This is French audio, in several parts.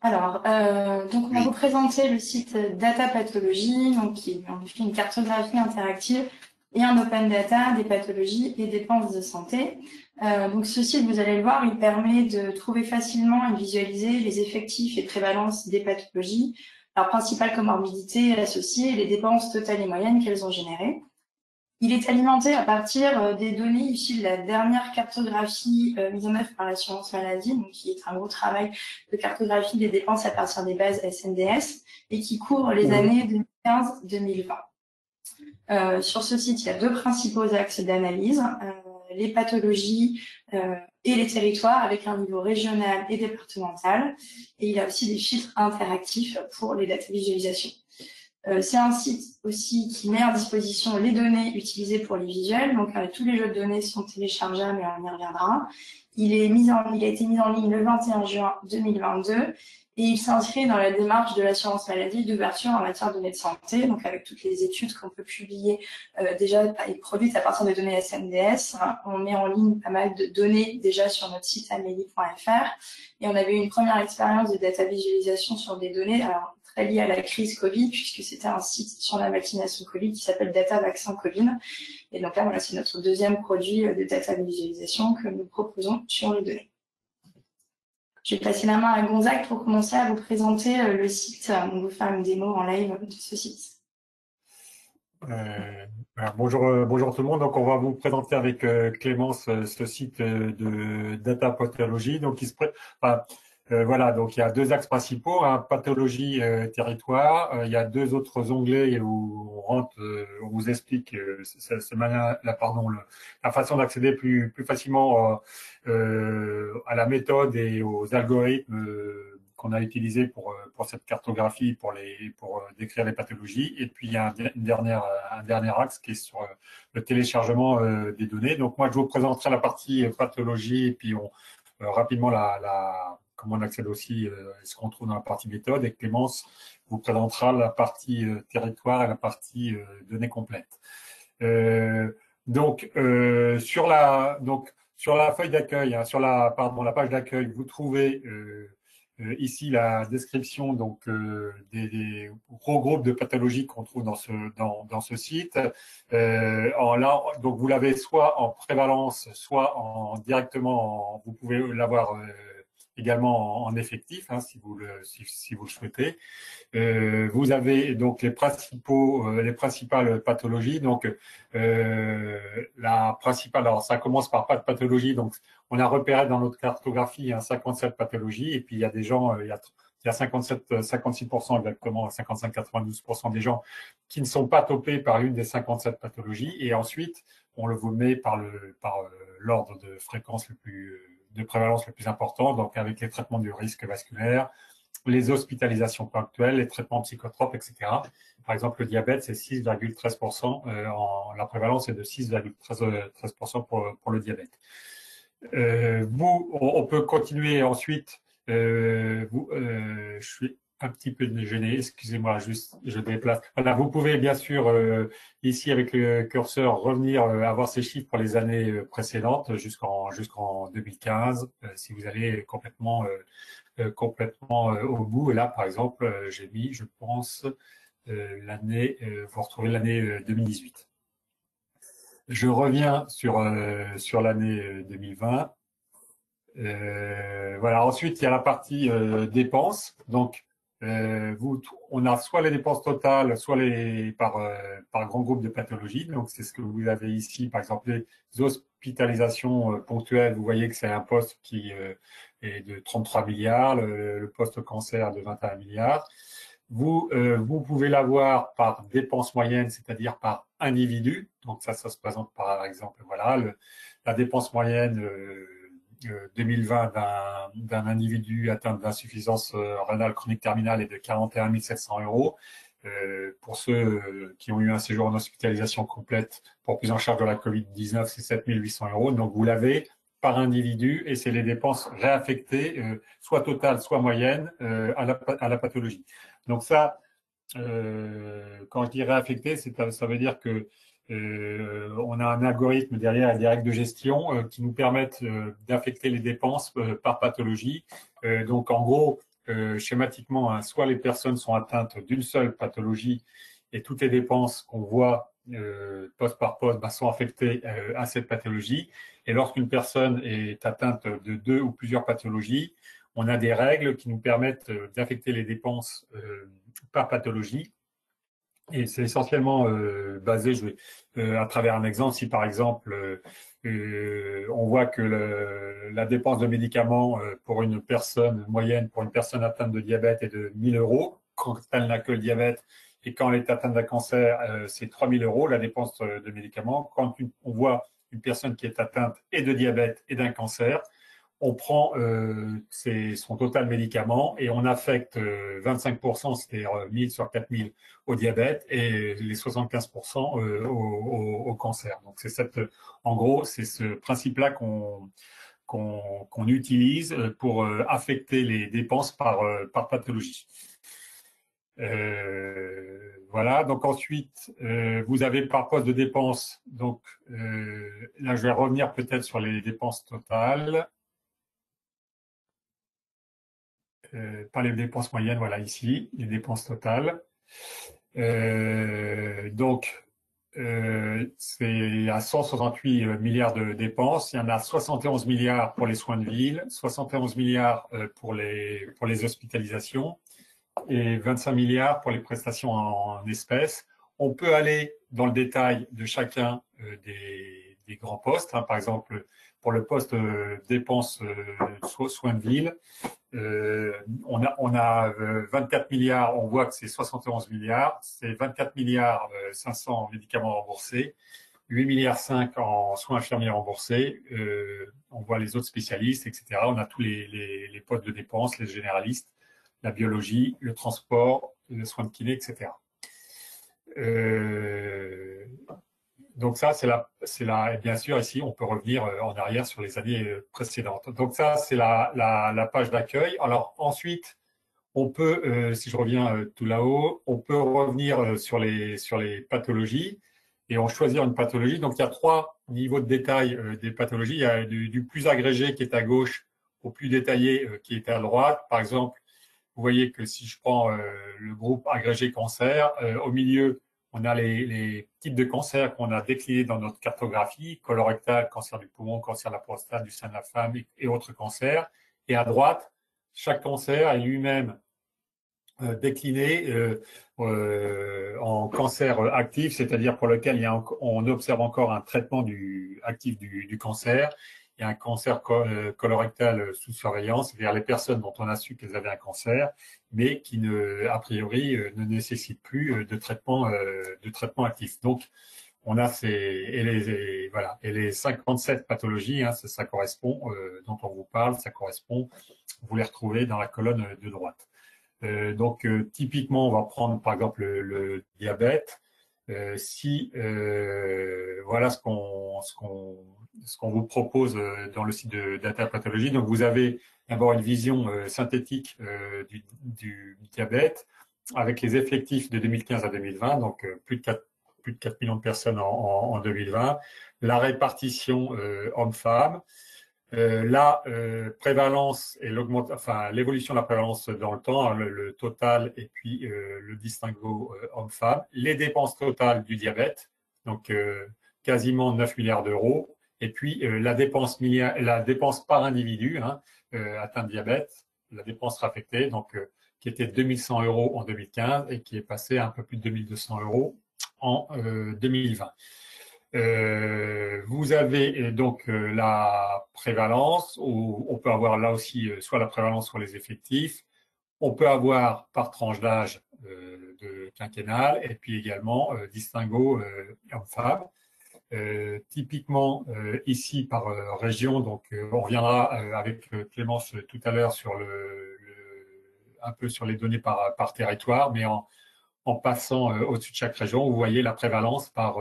Alors, donc on va vous présenter le site Data Pathologie, donc qui en fait une cartographie interactive et un open data des pathologies et dépenses de santé. Donc ce site, vous allez le voir, il permet de trouver facilement et de visualiser les effectifs et prévalences des pathologies, leurs principales comorbidités associées et les dépenses totales et moyennes qu'elles ont générées. Il est alimenté à partir des données issues de la dernière cartographie mise en œuvre par l'assurance maladie, donc qui est un gros travail de cartographie des dépenses à partir des bases SNDS et qui couvre les années 2015-2020. Sur ce site, il y a deux principaux axes d'analyse, les pathologies et les territoires avec un niveau régional et départemental. Et il y a aussi des filtres interactifs pour les data visualisations. C'est un site aussi qui met à disposition les données utilisées pour les visuels. Donc, tous les jeux de données sont téléchargeables et on y reviendra. Il a été mis en ligne le 21 juin 2022 et il s'inscrit dans la démarche de l'assurance maladie d'ouverture en matière de données de santé. Donc, avec toutes les études qu'on peut publier déjà et produites à partir des données SNDS, on met en ligne pas mal de données déjà sur notre site amélie.fr. Et on avait eu une première expérience de data visualisation sur des données. Alors, très lié à la crise Covid, puisque c'était un site sur la vaccination Covid qui s'appelle Data Vaccin Covid. Et donc là, voilà, c'est notre deuxième produit de data visualisation que nous proposons sur les données. Je vais passer la main à Gonzague pour commencer à vous présenter le site. On va vous faire une démo en live de ce site. Bonjour tout le monde. Donc, on va vous présenter avec Clémence ce site de data pathologie. Donc, voilà. Donc, il y a deux axes principaux, hein, pathologie, territoire. Il y a deux autres onglets où on rentre, on vous explique la façon d'accéder plus facilement à la méthode et aux algorithmes qu'on a utilisé pour cette cartographie, pour décrire les pathologies. Et puis, il y a un dernier axe qui est sur le téléchargement des données. Donc, moi, je vous présenterai la partie pathologie et puis rapidement comment on accède aussi ce qu'on trouve dans la partie méthode. Et Clémence vous présentera la partie territoire et la partie données complètes. Sur la feuille d'accueil, hein, la page d'accueil, vous trouvez ici la description des gros groupes de pathologies qu'on trouve dans ce site. Donc vous l'avez soit en prévalence, soit vous pouvez l'avoir également en effectif, hein, si vous le souhaitez. Vous avez donc les principales pathologies. Donc la principale, alors ça commence par pas de pathologie. Donc on a repéré dans notre cartographie 57 pathologies, et puis il y a des gens, il y a 56% exactement, 55-92% des gens qui ne sont pas topés par une des 57 pathologies, et ensuite on le vous met par l'ordre de fréquence de prévalence le plus important, donc avec les traitements du risque vasculaire, les hospitalisations ponctuelles, les traitements psychotropes, etc. Par exemple, le diabète, c'est 6,13%. La prévalence est de 6,13% pour le diabète. On peut continuer ensuite. Je suis un petit peu gêné, excusez-moi, juste je déplace. Voilà, vous pouvez bien sûr ici avec le curseur revenir avoir ces chiffres pour les années précédentes jusqu'en 2015 si vous allez complètement au bout. Et là, par exemple, j'ai mis, je pense, vous retrouvez l'année 2018. Je reviens sur l'année 2020. Voilà. Ensuite, il y a la partie dépenses. Donc, on a soit les dépenses totales, soit par grand groupe de pathologies. Donc, c'est ce que vous avez ici, par exemple, les hospitalisations ponctuelles. Vous voyez que c'est un poste qui est de 33 milliards, le poste cancer de 21 milliards. Vous pouvez l'avoir par dépense moyenne, c'est-à-dire par individu. Donc, ça se présente par exemple, voilà, la dépense moyenne 2020 d'un individu atteint d'insuffisance rénale chronique terminale est de 41 700 €. Pour ceux qui ont eu un séjour en hospitalisation complète pour prise en charge de la Covid-19, c'est 7 800 €. Donc, vous l'avez par individu et c'est les dépenses réaffectées, soit totales, soit moyennes, à la pathologie. Donc ça, quand je dis réaffecté, ça veut dire que on a un algorithme derrière, des règles de gestion qui nous permettent d'affecter les dépenses par pathologie. Donc en gros, schématiquement, hein, soit les personnes sont atteintes d'une seule pathologie et toutes les dépenses qu'on voit poste par poste sont affectées à cette pathologie. Et lorsqu'une personne est atteinte de 2 ou plusieurs pathologies, on a des règles qui nous permettent d'affecter les dépenses par pathologie. Et c'est essentiellement basé, à travers un exemple, si par exemple on voit que la dépense de médicaments pour une personne moyenne, pour une personne atteinte de diabète est de 1 000 euros, quand elle n'a que le diabète, et quand elle est atteinte d'un cancer, c'est 3 000 euros la dépense de médicaments. Quand on voit une personne qui est atteinte et de diabète et d'un cancer, on prend son total médicament et on affecte 25%, c'est-à-dire 1000 sur 4000 au diabète et les 75% au cancer. Donc en gros, c'est ce principe-là qu'on utilise pour affecter les dépenses par pathologie. Voilà, donc ensuite, vous avez par poste de dépenses, donc là je vais revenir peut-être sur les dépenses totales. Pas les dépenses moyennes, voilà ici, les dépenses totales. Donc, c'est à 168 milliards de dépenses. Il y en a 71 milliards pour les soins de ville, 71 milliards pour les hospitalisations et 25 milliards pour les prestations en espèces. On peut aller dans le détail de chacun des grands postes. Hein. Par exemple, pour le poste dépenses soins de ville, on a 24 milliards, on voit que c'est 71 milliards, c'est 24 milliards 500 en médicaments remboursés, 8 milliards 5 en soins infirmiers remboursés, on voit les autres spécialistes, etc. On a tous les postes de dépenses, les généralistes, la biologie, le transport, les soins de kiné, etc. Donc ça, et bien sûr, ici, on peut revenir en arrière sur les années précédentes. Donc ça, c'est la page d'accueil. Alors ensuite, on peut, si je reviens tout là-haut, on peut revenir sur les pathologies et on choisir une pathologie. Donc il y a 3 niveaux de détail des pathologies. Il y a du plus agrégé qui est à gauche au plus détaillé qui est à droite. Par exemple, vous voyez que si je prends le groupe agrégé cancer, au milieu, on a les types de cancers qu'on a déclinés dans notre cartographie, colorectal, cancer du poumon, cancer de la prostate, du sein de la femme et autres cancers. Et à droite, chaque cancer est lui-même décliné en cancer actif, c'est-à-dire pour lequel on observe encore un traitement actif du cancer. Il y a un cancer colorectal sous surveillance, c'est-à-dire les personnes dont on a su qu'elles avaient un cancer, mais qui a priori ne nécessitent plus de traitement actif. Donc, on a voilà, et les 57 pathologies, hein, ça correspond, dont on vous parle, ça correspond, vous les retrouvez dans la colonne de droite. Donc, typiquement, on va prendre par exemple le diabète. Voilà ce qu'on vous propose dans le site de Data Pathologie. Donc, vous avez d'abord une vision synthétique du diabète avec les effectifs de 2015 à 2020, donc plus de 4 millions de personnes en 2020, la répartition hommes-femmes, la prévalence et l'évolution de la prévalence dans le temps, hein, le total et puis le distinguo homme-femme, les dépenses totales du diabète, donc quasiment 9 milliards d'euros, et puis la dépense par individu hein, atteint de diabète, la dépense affectée, donc qui était de 2100 euros en 2015 et qui est passée à un peu plus de 2200 euros en 2020. Vous avez donc la prévalence, où on peut avoir là aussi soit la prévalence, soit les effectifs. On peut avoir par tranche d'âge de quinquennale et puis également distinguo homme-femme. Typiquement ici par région, donc on reviendra avec Clémence tout à l'heure sur un peu sur les données par territoire, mais en passant au-dessus de chaque région, vous voyez la prévalence par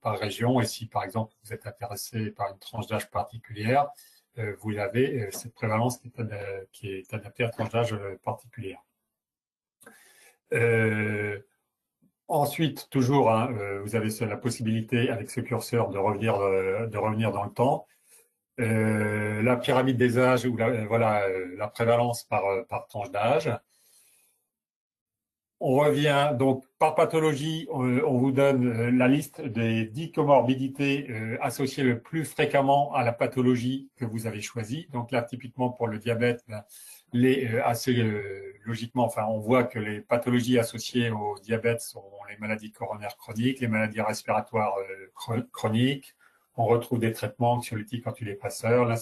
région. Et si, par exemple, vous êtes intéressé par une tranche d'âge particulière, vous avez cette prévalence qui est adaptée à la tranche d'âge particulière. Ensuite, toujours, hein, vous avez la possibilité, avec ce curseur, de revenir dans le temps. la pyramide des âges ou la prévalence par tranche d'âge. On revient donc par pathologie, on vous donne la liste des 10 comorbidités associées le plus fréquemment à la pathologie que vous avez choisie. Donc là, typiquement pour le diabète, assez logiquement, enfin, on voit que les pathologies associées au diabète sont les maladies coronaires chroniques, les maladies respiratoires chroniques. On retrouve des traitements anxiolytiques antidépresseurs.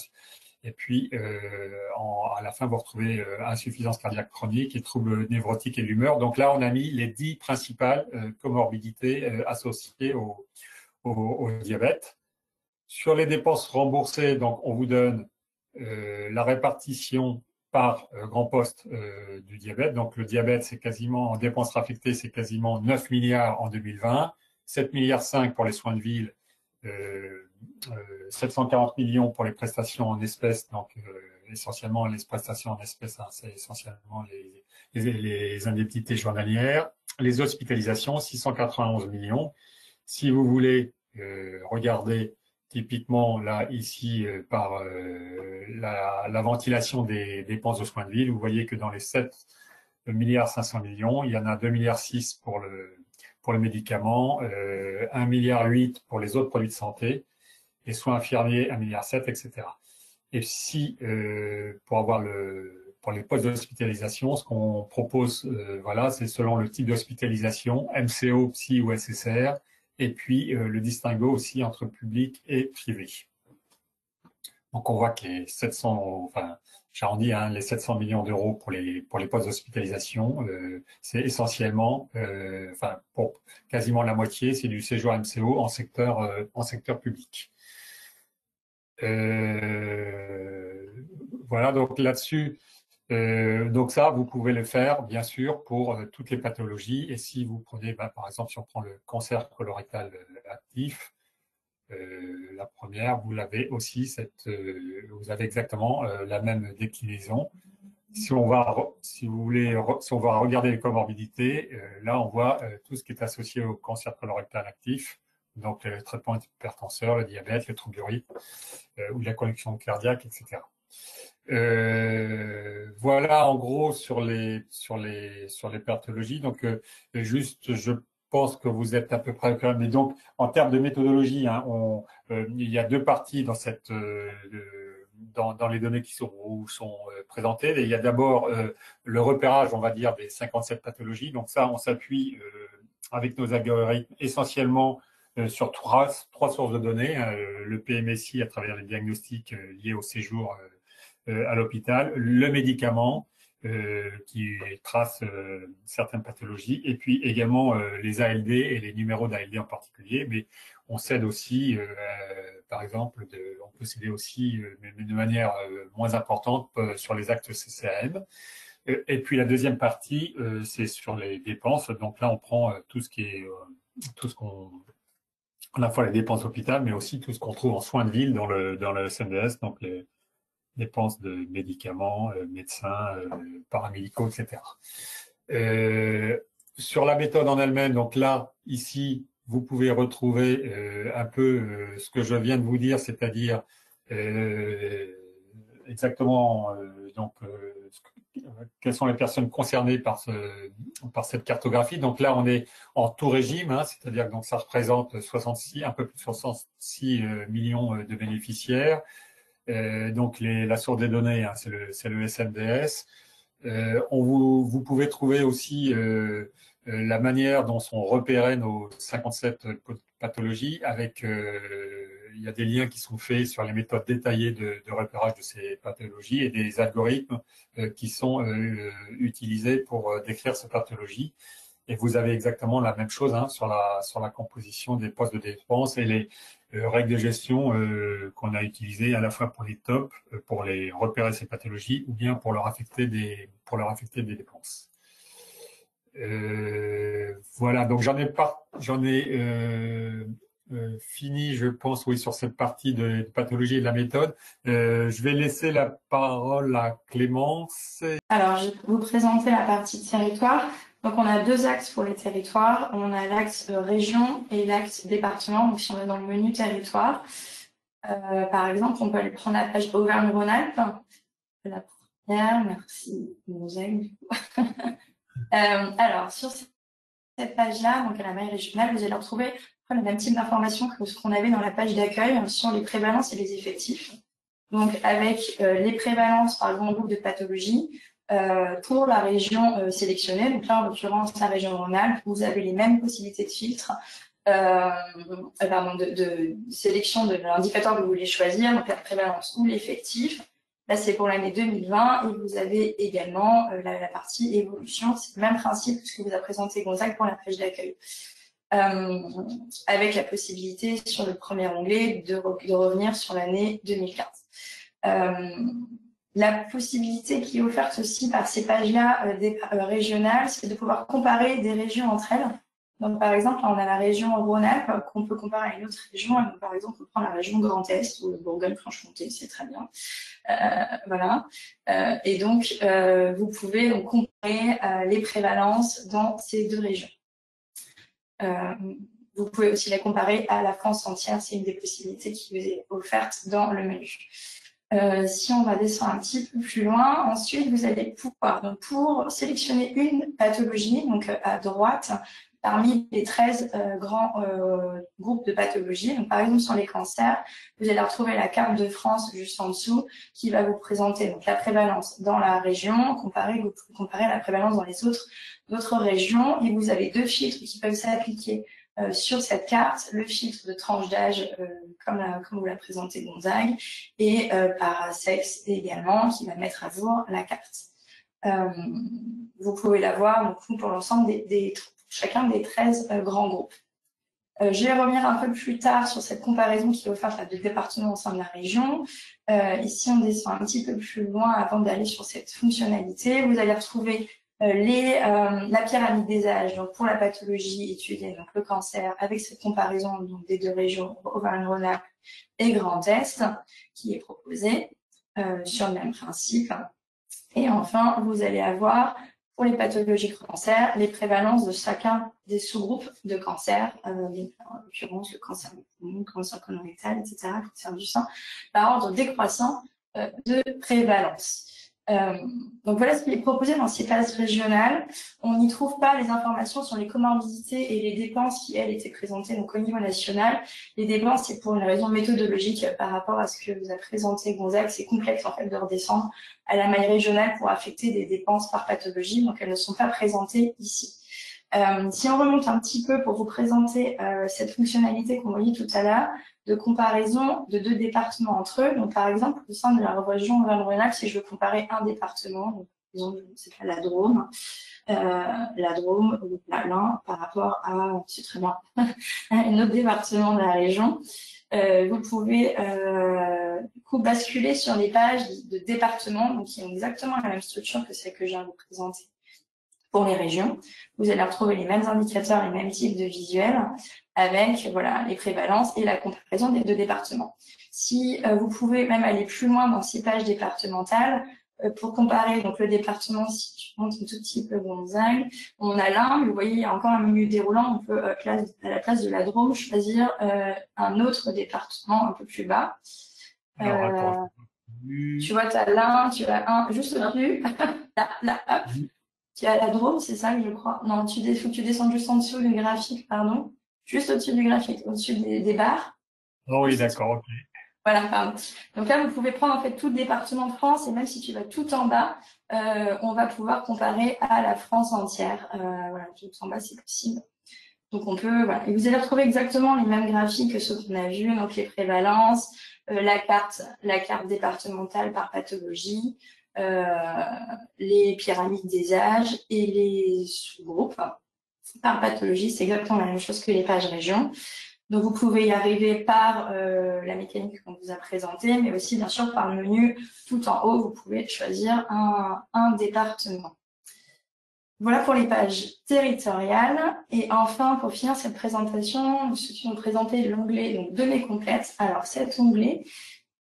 Et puis, à la fin, vous retrouvez insuffisance cardiaque chronique et troubles névrotiques et l'humeur. Donc là, on a mis les 10 principales comorbidités associées au diabète. Sur les dépenses remboursées, donc on vous donne la répartition par grand poste du diabète. Donc le diabète, c'est quasiment, en dépenses affectées, c'est quasiment 9 milliards en 2020, 7 milliards 5 pour les soins de ville, 740 millions pour les prestations en espèces, donc essentiellement les prestations en espèces, hein, c'est essentiellement les indemnités journalières. Les hospitalisations, 691 millions. Si vous voulez regarder typiquement là ici par la ventilation des dépenses de soins de ville, vous voyez que dans les 7 milliards 500 millions, il y en a 2 milliards 6 pour le médicament, 1 milliard 8 pour les autres produits de santé, les soins infirmiers 1 milliard 7, etc. Et si pour les postes d'hospitalisation, ce qu'on propose, voilà, c'est selon le type d'hospitalisation, MCO, psy ou SSR, et puis le distinguo aussi entre public et privé. Donc on voit que les 700, enfin, j'arrondis, hein, les 700 millions d'euros pour les postes d'hospitalisation, c'est essentiellement, enfin, pour quasiment la moitié, c'est du séjour MCO en secteur public. Voilà, donc là-dessus, donc ça, vous pouvez le faire, bien sûr, pour toutes les pathologies. Et si vous prenez, par exemple, si on prend le cancer colorectal actif, la première, vous l'avez aussi, vous avez exactement la même déclinaison. Si on va regarder les comorbidités, là, on voit tout ce qui est associé au cancer colorectal actif, donc le traitement hypertenseur, le diabète, le trouble du rythme ou la connexion cardiaque, etc. Voilà en gros sur les pathologies. Donc juste, je pense que vous êtes à peu près quand même. Mais donc en termes de méthodologie, hein, il y a deux parties dans les données qui sont présentées. Et il y a d'abord le repérage, on va dire, des 57 pathologies. Donc ça, on s'appuie avec nos algorithmes essentiellement sur trois sources de données, hein, le PMSI à travers les diagnostics liés au séjour à l'hôpital, le médicament qui trace certaines pathologies, et puis également les ALD et les numéros d'ALD en particulier, mais on cède aussi, par exemple, on peut céder aussi, mais de manière moins importante, sur les actes CCAM. Et puis la deuxième partie, c'est sur les dépenses. Donc là, on prend tout ce à la fois les dépenses d'hôpital, mais aussi tout ce qu'on trouve en soins de ville dans le SNDS, donc les dépenses de médicaments, médecins, paramédicaux, etc. Sur la méthode en elle-même, donc là, ici, vous pouvez retrouver un peu ce que je viens de vous dire, c'est-à-dire exactement quelles sont les personnes concernées par cette cartographie. Donc là, on est en tout régime, hein, c'est-à-dire que donc ça représente un peu plus de 66 millions de bénéficiaires. Donc la source des données, hein, c'est le SNDS. Vous pouvez trouver aussi la manière dont sont repérées nos 57 pathologies avec il y a des liens qui sont faits sur les méthodes détaillées de repérage de ces pathologies et des algorithmes qui sont utilisés pour décrire ces pathologies. Et vous avez exactement la même chose hein, sur la composition des postes de dépenses et les règles de gestion qu'on a utilisées à la fois pour les tops, pour les repérer ces pathologies, ou bien pour leur affecter des dépenses. Voilà, donc j'en ai fini, je pense, oui, sur cette partie de pathologie et de la méthode. Je vais laisser la parole à Clémence. Alors, je vais vous présenter la partie territoire. Donc, on a deux axes pour les territoires. On a l'axe région et l'axe département. Donc, si on est dans le menu territoire, Par exemple, on peut aller prendre la page Auvergne-Rhône-Alpes. La première, merci, nous aime. Alors, sur cette page-là, donc à la maille régionale, vous allez retrouver le même type d'informations que ce qu'on avait dans la page d'accueil sur les prévalences et les effectifs. Donc, avec les prévalences par grand groupe de pathologie pour la région sélectionnée. Donc là, en l'occurrence, la région Rhône-Alpes, vous avez les mêmes possibilités de filtre, de sélection de l'indicateur que vous voulez choisir, donc la prévalence ou l'effectif. Là, c'est pour l'année 2020 et vous avez également la partie évolution. C'est le même principe que ce que vous a présenté Gonzague pour la page d'accueil. Avec la possibilité sur le premier onglet de revenir sur l'année 2015. La possibilité qui est offerte aussi par ces pages-là régionales, c'est de pouvoir comparer des régions entre elles. Donc, par exemple, on a la région Rhône-Alpes qu'on peut comparer à une autre région. Donc, par exemple, on prend la région Grand Est ou le Bourgogne-Franche-Comté, c'est très bien. Voilà. Et donc, vous pouvez donc comparer les prévalences dans ces deux régions. Vous pouvez aussi la comparer à la France entière, c'est une des possibilités qui vous est offerte dans le menu. Si on va descendre un petit peu plus loin, ensuite vous allez pouvoir, donc pour sélectionner une pathologie, donc à droite, parmi les 13 grands groupes de pathologies, donc par exemple sur les cancers, vous allez retrouver la carte de France juste en dessous qui va vous présenter donc la prévalence dans la région, vous comparez la prévalence dans les autres régions, et vous avez deux filtres qui peuvent s'appliquer sur cette carte, le filtre de tranche d'âge comme vous l'a présenté Gonzague, et par sexe également, qui va mettre à jour la carte. Vous pouvez la voir donc, pour l'ensemble chacun des 13 grands groupes. Je vais revenir un peu plus tard sur cette comparaison qui est offerte à deux départements au sein de la région. Ici, on descend un petit peu plus loin avant d'aller sur cette fonctionnalité. Vous allez retrouver la pyramide des âges, donc pour la pathologie étudiée, donc le cancer, avec cette comparaison donc, des deux régions, Auvergne-Rhône-Alpes et Grand Est, qui est proposée sur le même principe. Et enfin, vous allez avoir, pour les pathologies de cancer, les prévalences de chacun des sous-groupes de cancer, en l'occurrence le cancer du poumon, le cancer colorectal, etc., le cancer du sein, par ordre décroissant de prévalence. Donc voilà ce qui est proposé dans ces pages régionales. On n'y trouve pas les informations sur les comorbidités et les dépenses qui, elles, étaient présentées donc, au niveau national. Les dépenses, c'est pour une raison méthodologique par rapport à ce que vous a présenté Gonzague. C'est complexe en fait de redescendre à la maille régionale pour affecter des dépenses par pathologie, donc elles ne sont pas présentées ici. Si on remonte un petit peu pour vous présenter cette fonctionnalité qu'on voyait tout à l'heure, de comparaison de deux départements entre eux. Donc, par exemple, au sein de la région Auvergne-Rhône-Alpes, si je veux comparer un département, donc, disons, c'est la Drôme ou l'Ain par rapport à, c'est très bien, un autre département de la région, vous pouvez du coup basculer sur les pages de départements, donc qui ont exactement la même structure que celle que je viens de vous présenter pour les régions. Vous allez retrouver les mêmes indicateurs, les mêmes types de visuels avec voilà, les prévalences et la comparaison des deux départements. Si vous pouvez même aller plus loin dans ces pages départementales pour comparer donc le département, si tu montes un tout petit peu Gonzague, on a l'un, mais vous voyez, il y a encore un menu déroulant, on peut à la place de la Drôme choisir un autre département un peu plus bas. Alors, tu vois, tu as l'un, tu as un juste au-dessus, là, hop. Tu as la Drôme, c'est ça que je crois. Non, faut que tu descendes juste en dessous du graphique, pardon. Juste au-dessus du graphique, au-dessus des barres. Oh oui, d'accord, ok. Voilà, pardon. Donc là, vous pouvez prendre en fait tout le département de France et même si tu vas tout en bas, on va pouvoir comparer à la France entière. Voilà, tout en bas, c'est possible. Donc on peut, voilà. Et vous allez retrouver exactement les mêmes graphiques que ceux qu'on a vus, donc les prévalences, la carte départementale par pathologie, les pyramides des âges et les sous-groupes par pathologie. C'est exactement la même chose que les pages régions. Donc, vous pouvez y arriver par la mécanique qu'on vous a présentée, mais aussi, bien sûr, par le menu tout en haut, vous pouvez choisir un département. Voilà pour les pages territoriales. Et enfin, pour finir cette présentation, nous souhaitions présenter l'onglet données complètes. Alors, cet onglet,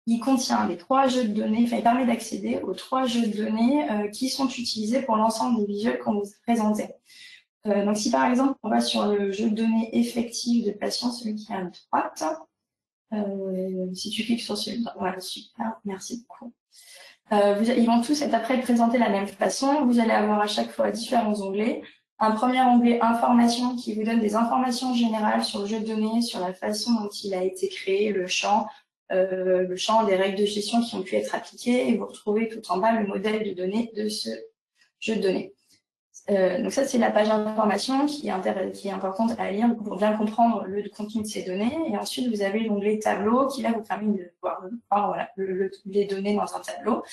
il contient les 3 jeux de données, enfin, il permet d'accéder aux 3 jeux de données qui sont utilisés pour l'ensemble des visuels qu'on vous a présentés. Donc, si par exemple, on va sur le jeu de données effectif de patients, celui qui est à droite, Si tu cliques sur celui-là, voilà, super, merci beaucoup. Ils vont tous être après présentés de la même façon. Vous allez avoir à chaque fois différents onglets. Un premier onglet information qui vous donne des informations générales sur le jeu de données, sur la façon dont il a été créé, le champ, des règles de gestion qui ont pu être appliquées. Et vous retrouvez tout en bas le modèle de données de ce jeu de données. Donc ça, c'est la page d'information qui est importante à lire pour bien comprendre le contenu de ces données. Et ensuite, vous avez l'onglet tableau qui là vous permet de voir voilà, les données dans un tableau.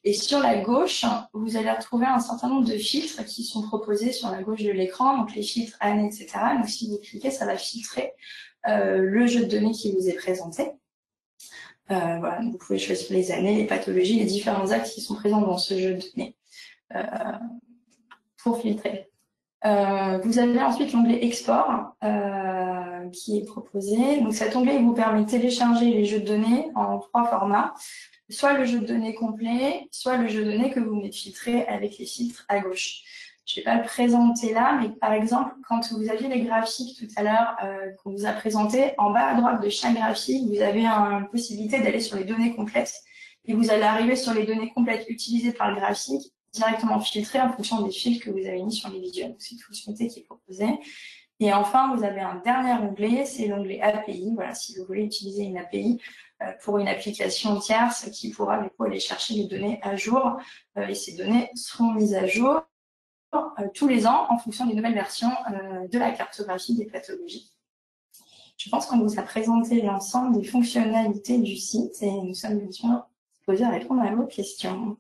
Et sur la gauche, vous allez retrouver un certain nombre de filtres qui sont proposés sur la gauche de l'écran, donc les filtres années, etc. Donc si vous cliquez, ça va filtrer le jeu de données qui vous est présenté. Voilà, donc vous pouvez choisir les années, les pathologies, les différents axes qui sont présents dans ce jeu de données pour filtrer. Vous avez ensuite l'onglet export qui est proposé. Donc cet onglet vous permet de télécharger les jeux de données en 3 formats, soit le jeu de données complet, soit le jeu de données que vous venez de filtrer avec les filtres à gauche. Je ne vais pas le présenter là, mais par exemple, quand vous aviez les graphiques tout à l'heure qu'on vous a présentés, en bas à droite de chaque graphique, vous avez une possibilité d'aller sur les données complètes et vous allez arriver sur les données complètes utilisées par le graphique directement filtrées en fonction des fils que vous avez mis sur les visuels. C'est tout le souhaité qui est proposé. Et enfin, vous avez un dernier onglet, c'est l'onglet API. Voilà, si vous voulez utiliser une API pour une application tierce qui pourra du coup aller chercher les données à jour. Et ces données seront mises à jour tous les ans en fonction des nouvelles versions de la cartographie des pathologies. Je pense qu'on vous a présenté l'ensemble des fonctionnalités du site et nous sommes bien sûr disposés à répondre à vos questions.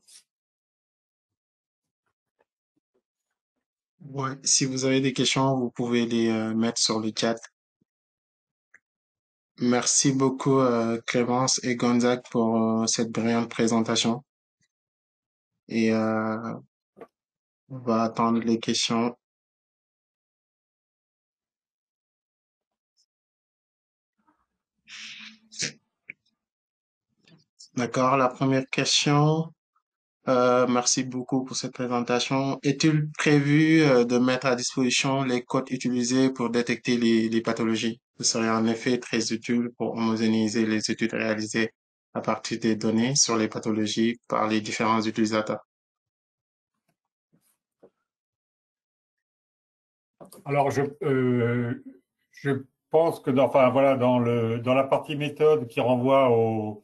Ouais, si vous avez des questions, vous pouvez les mettre sur le chat. Merci beaucoup Clémence et Gonzague pour cette brillante présentation. Et on va attendre les questions. D'accord, la première question. Merci beaucoup pour cette présentation. Est-il prévu de mettre à disposition les codes utilisés pour détecter les pathologies? Ce serait en effet très utile pour homogénéiser les études réalisées à partir des données sur les pathologies par les différents utilisateurs. Alors, je pense que enfin, voilà, dans la partie méthode qui renvoie aux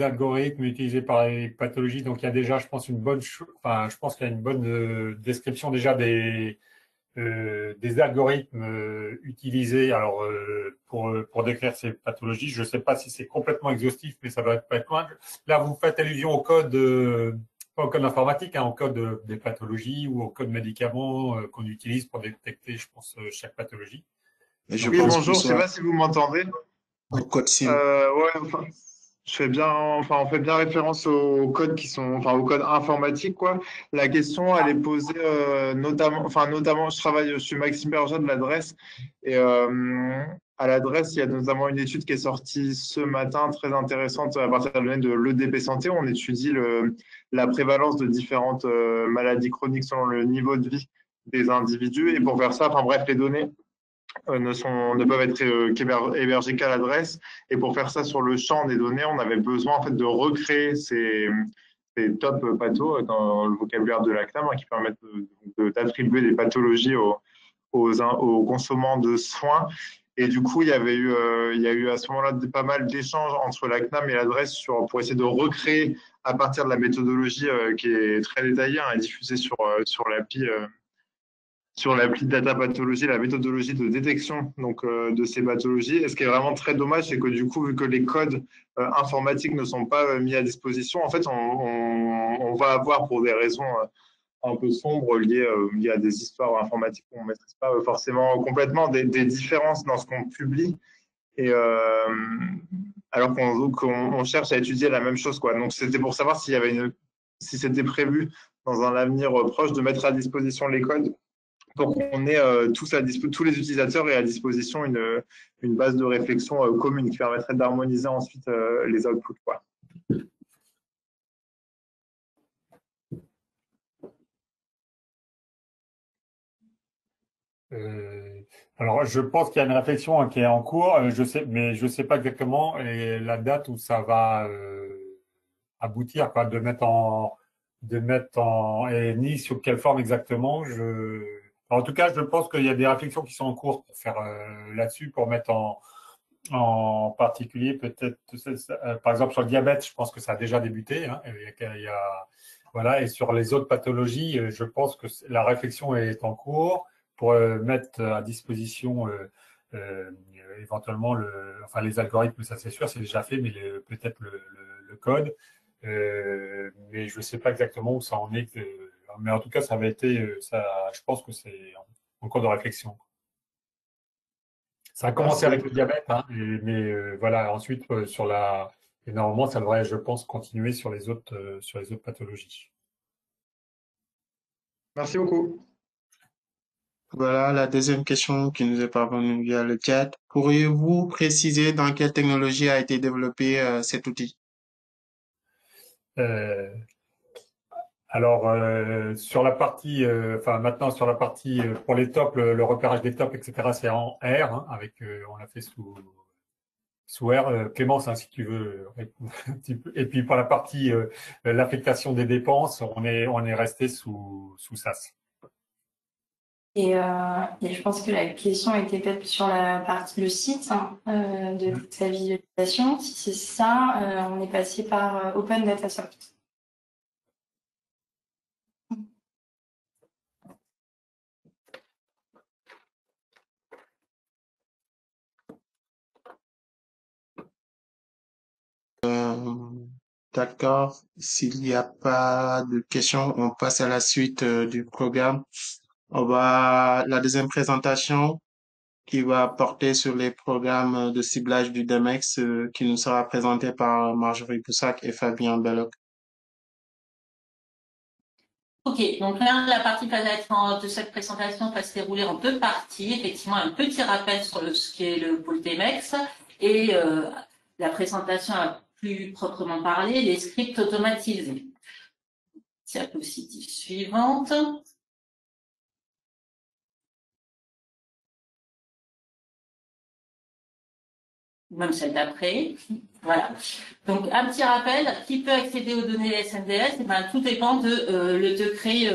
algorithmes utilisés par les pathologies, donc il y a déjà, je pense, enfin, je pense qu'il y a une bonne description déjà des algorithmes utilisés alors, pour décrire ces pathologies. Je ne sais pas si c'est complètement exhaustif, mais ça va pas être loin. Là, vous faites allusion au code, pas au code informatique, hein, au code des pathologies ou au code médicaments qu'on utilise pour détecter, je pense, chaque pathologie. Et je Oui, pense que bonjour, je sais soit pas si vous m'entendez. un code SIM. Ouais, enfin, on fait bien référence aux codes qui sont, enfin, aux codes informatiques, quoi. La question, elle est posée notamment, je suis Maxime Berger de l'adresse, et à l'adresse, il y a notamment une étude qui est sortie ce matin, très intéressante à partir de la donnée de l'EDP Santé. On étudie la prévalence de différentes maladies chroniques selon le niveau de vie des individus, et pour faire ça, enfin bref, les données ne peuvent être qu'hébergés qu'à l'adresse. Et pour faire ça sur le champ des données, on avait besoin en fait de recréer ces top pathos dans le vocabulaire de la CNAM qui permettent d'attribuer des pathologies aux consommants de soins. Et du coup, il y a eu à ce moment-là pas mal d'échanges entre la CNAM et l'adresse pour essayer de recréer à partir de la méthodologie qui est très détaillée et diffusée sur l'appli de data pathologie, la méthodologie de détection de ces pathologies. Et ce qui est vraiment très dommage, c'est que du coup, vu que les codes informatiques ne sont pas mis à disposition, en fait, on va avoir pour des raisons un peu sombres liées à des histoires informatiques qu'on ne maîtrise pas forcément complètement, des différences dans ce qu'on publie. Et alors qu'on cherche à étudier la même chose, quoi. Donc c'était pour savoir si c'était prévu dans un avenir proche de mettre à disposition les codes pour qu'on ait tous les utilisateurs aient à disposition une base de réflexion commune qui permettrait d'harmoniser ensuite les outputs, quoi. Alors, je pense qu'il y a une réflexion qui est en cours. Mais je sais pas exactement la date où ça va aboutir, quoi, et ni sous quelle forme exactement. En tout cas, je pense qu'il y a des réflexions qui sont en cours pour faire là-dessus, pour mettre en particulier peut-être, par exemple sur le diabète, je pense que ça a déjà débuté. Hein, voilà, et sur les autres pathologies, je pense que la réflexion est en cours pour mettre à disposition euh, éventuellement les algorithmes, ça c'est sûr, c'est déjà fait, mais peut-être le code. Mais je ne sais pas exactement où ça en est. Mais en tout cas, ça avait été, je pense que c'est en cours de réflexion. Ça a commencé avec le diabète, hein, mais voilà, ensuite et normalement, ça devrait, je pense, continuer sur les autres pathologies. Merci beaucoup. Voilà la deuxième question qui nous est parvenue via le chat. Pourriez-vous préciser dans quelle technologie a été développé cet outil? Euh, alors, sur la partie, maintenant sur la partie pour les tops, le repérage des tops, etc., c'est en R, hein, on l'a fait sous R. Clémence, hein, si tu veux répondre un petit peu. Et puis pour la partie l'affectation des dépenses, on est resté sous SAS. Et je pense que la question était peut-être sur la partie le site hein, de toute sa visualisation. Si c'est ça, on est passé par Open Datasoft. D'accord. S'il n'y a pas de questions, on passe à la suite du programme. La deuxième présentation qui va porter sur les programmes de ciblage du DEMEX qui nous sera présentée par Marjorie Poussac et Fabien Belloc. Ok, donc là, la partie de cette présentation va se dérouler en deux parties. Effectivement, un petit rappel sur ce qu'est le pôle DEMEX et la présentation à plus proprement parler, les scripts automatisés. Diapositive suivante. Même celle d'après. Voilà. Donc, un petit rappel, qui peut accéder aux données SNDS? Eh ben, tout dépend de le degré,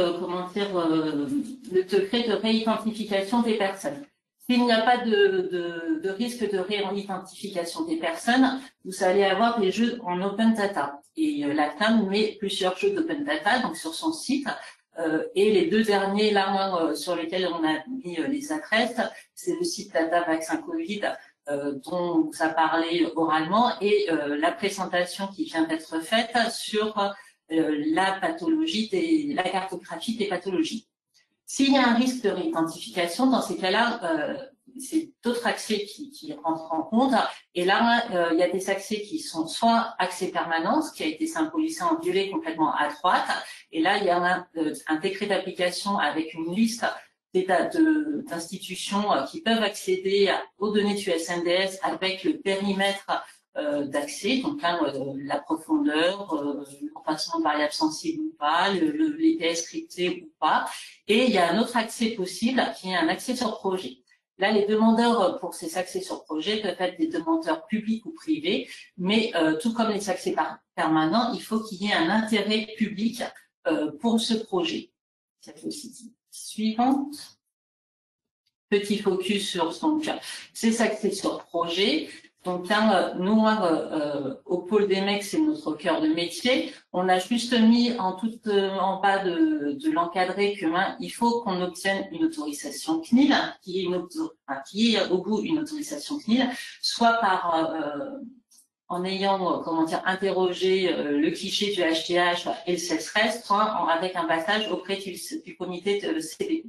le degré de réidentification des personnes. S'il n'y a pas de risque de réidentification des personnes, vous allez avoir des jeux en open data. Et la CNAM met plusieurs jeux d'open data donc sur son site. Et les deux derniers là sur lesquels on a mis les adresses, c'est le site Data Vaccin Covid dont vous a parlé oralement et la présentation qui vient d'être faite sur la pathologie la cartographie des pathologies. S'il y a un risque de réidentification, dans ces cas-là, c'est d'autres accès qui rentrent en compte. Et là, il y a des accès qui sont soit accès permanent, ce qui a été symbolisé en violet complètement à droite. Et là, il y a un décret d'application avec une liste d'institutions qui peuvent accéder aux données du SNDS avec le périmètre d'accès, donc là, la profondeur, l'emplacement de variables sensibles ou pas, l'EPS scripté ou pas. Et il y a un autre accès possible qui est un accès sur projet. Là, les demandeurs pour ces accès sur projet peuvent être des demandeurs publics ou privés, mais tout comme les accès permanents, il faut qu'il y ait un intérêt public pour ce projet. Diapositive suivante. Petit focus sur ces accès sur projet. Donc là, nous, au pôle DEMEX, c'est notre cœur de métier. On a juste mis en bas de l'encadré que il faut qu'on obtienne une autorisation CNIL, qui est au bout une autorisation CNIL, soit en ayant, interrogé le cliché du HTH et le CESRES, soit avec un passage auprès du comité de CDP.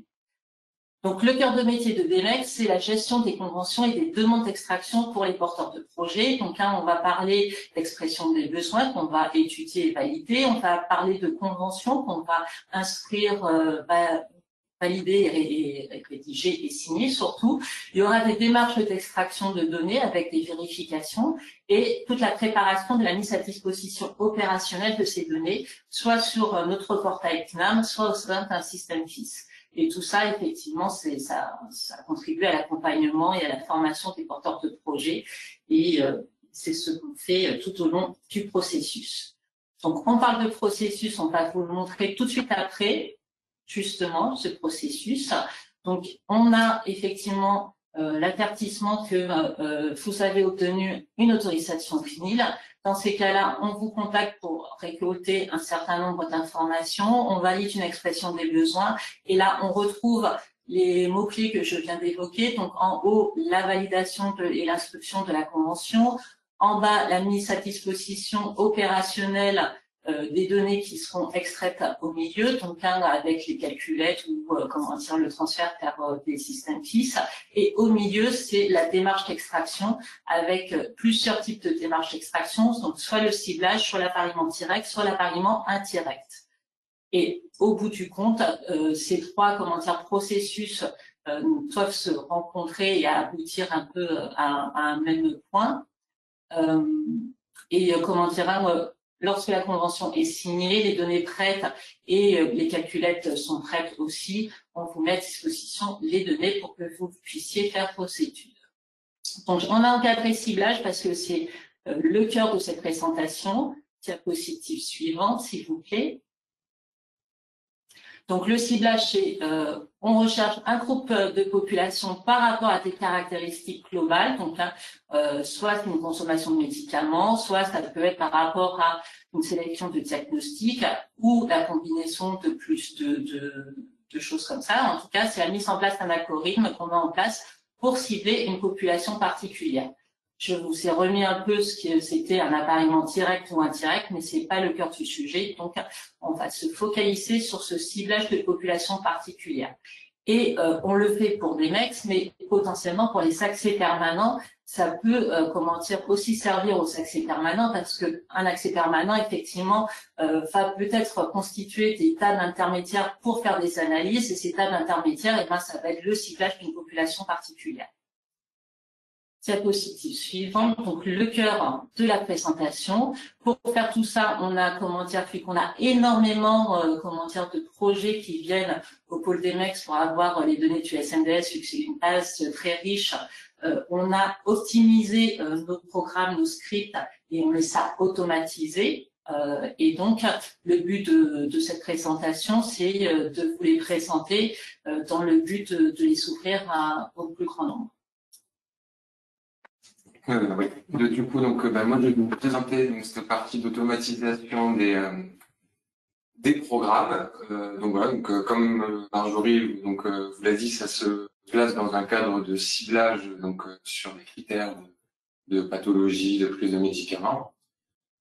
Donc, le cœur de métier de DEMEX, c'est la gestion des conventions et des demandes d'extraction pour les porteurs de projets. Donc là, on va parler d'expression des besoins qu'on va étudier et valider. On va parler de conventions qu'on va inscrire, valider et rédiger et signer surtout. Il y aura des démarches d'extraction de données avec des vérifications et toute la préparation de la mise à disposition opérationnelle de ces données, soit sur notre portail CNAM, soit au sein d'un système FIS. Et tout ça, effectivement, ça contribue à l'accompagnement et à la formation des porteurs de projets. Et c'est ce qu'on fait tout au long du processus. Donc, on parle de processus, on va vous le montrer tout de suite après, justement, ce processus. Donc, on a effectivement l'avertissement que vous avez obtenu une autorisation CNIL. Dans ces cas-là, on vous contacte pour récolter un certain nombre d'informations, on valide une expression des besoins, et là, on retrouve les mots-clés que je viens d'évoquer. Donc, en haut, la validation et l'instruction de la convention. En bas, la mise à disposition opérationnelle des données qui seront extraites au milieu, donc avec les calculettes ou comment dire le transfert vers des systèmes fixes. Et au milieu, c'est la démarche d'extraction avec plusieurs types de démarches d'extraction, donc soit le ciblage, soit l'appariement direct, soit l'appariement indirect. Et au bout du compte, ces trois processus doivent se rencontrer et aboutir un peu à un même point. Lorsque la convention est signée, les données prêtes et les calculettes sont prêtes aussi, on vous met à disposition les données pour que vous puissiez faire vos études. Donc, on a encadré ciblage parce que c'est le cœur de cette présentation. Diapositive suivante, s'il vous plaît. Donc, le ciblage, c'est on recherche un groupe de population par rapport à des caractéristiques globales. Donc, soit une consommation de médicaments, soit ça peut être par rapport à une sélection de diagnostics ou la combinaison de plus de choses comme ça. En tout cas, c'est la mise en place d'un algorithme qu'on met en place pour cibler une population particulière. Je vous ai remis un peu ce que c'était un appariement direct ou indirect, mais c'est pas le cœur du sujet. Donc, on va se focaliser sur ce ciblage de population particulière. Et on le fait pour des MEX, mais potentiellement pour les accès permanents, ça peut, aussi servir aux accès permanents parce que un accès permanent, effectivement, va peut-être constituer des tables intermédiaires pour faire des analyses. Et ces tables intermédiaires, ça va être le ciblage d'une population particulière. Diapositive suivante, donc le cœur de la présentation. Pour faire tout ça, on a, vu qu'on a énormément, de projets qui viennent au pôle des MEX pour avoir les données du SNDS, vu que c'est une base très riche. On a optimisé nos programmes, nos scripts, et on les a automatisés. Et donc, le but de cette présentation, c'est de vous les présenter dans le but de les ouvrir au plus grand nombre. Oui. Du coup, moi, je vais vous présenter cette partie d'automatisation des programmes. Comme Marjorie vous l'a dit, ça se place dans un cadre de ciblage sur les critères de pathologie, de prise de médicaments.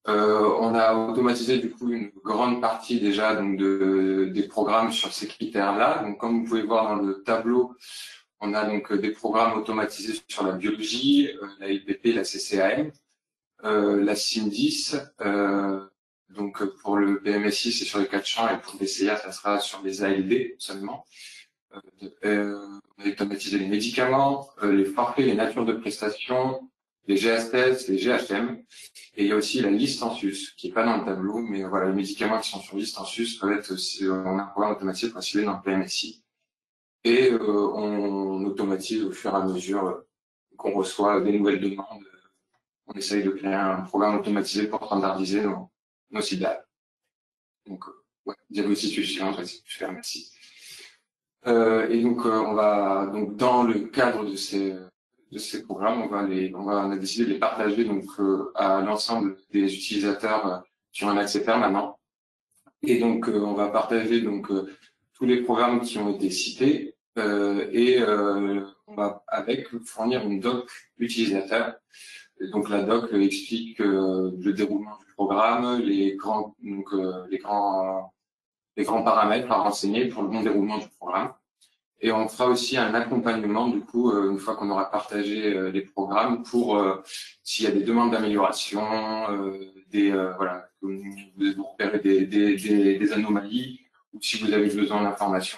On a automatisé du coup une grande partie déjà des programmes sur ces critères-là. Donc, comme vous pouvez voir dans le tableau, on a des programmes automatisés sur la biologie, la LPP, la CCAM, la CIM10. Pour le PMSI, c'est sur les 4 champs, et pour le DCA, ça sera sur les ALD seulement. On a automatisé les médicaments, les forfaits, les natures de prestations, les GSS, les GHM. Et il y a aussi la liste en sus, qui n'est pas dans le tableau, mais voilà, les médicaments qui sont sur liste en sus peuvent être aussi, on a un programme automatisé pour cibler dans le PMSI. Et on automatise au fur et à mesure qu'on reçoit des nouvelles demandes. On essaye de créer un programme automatisé pour standardiser nos ciblages. Donc, diapositive suivante, super, merci. On va dans le cadre de ces programmes, on a décidé de les partager à l'ensemble des utilisateurs qui ont un accès permanent. Et on va partager tous les programmes qui ont été cités on va fournir une doc utilisateur. Et donc la doc explique le déroulement du programme, les grands paramètres à renseigner pour le bon déroulement du programme. Et on fera aussi un accompagnement du coup une fois qu'on aura partagé les programmes pour s'il y a des demandes d'amélioration, vous repérez des anomalies, ou si vous avez besoin d'informations.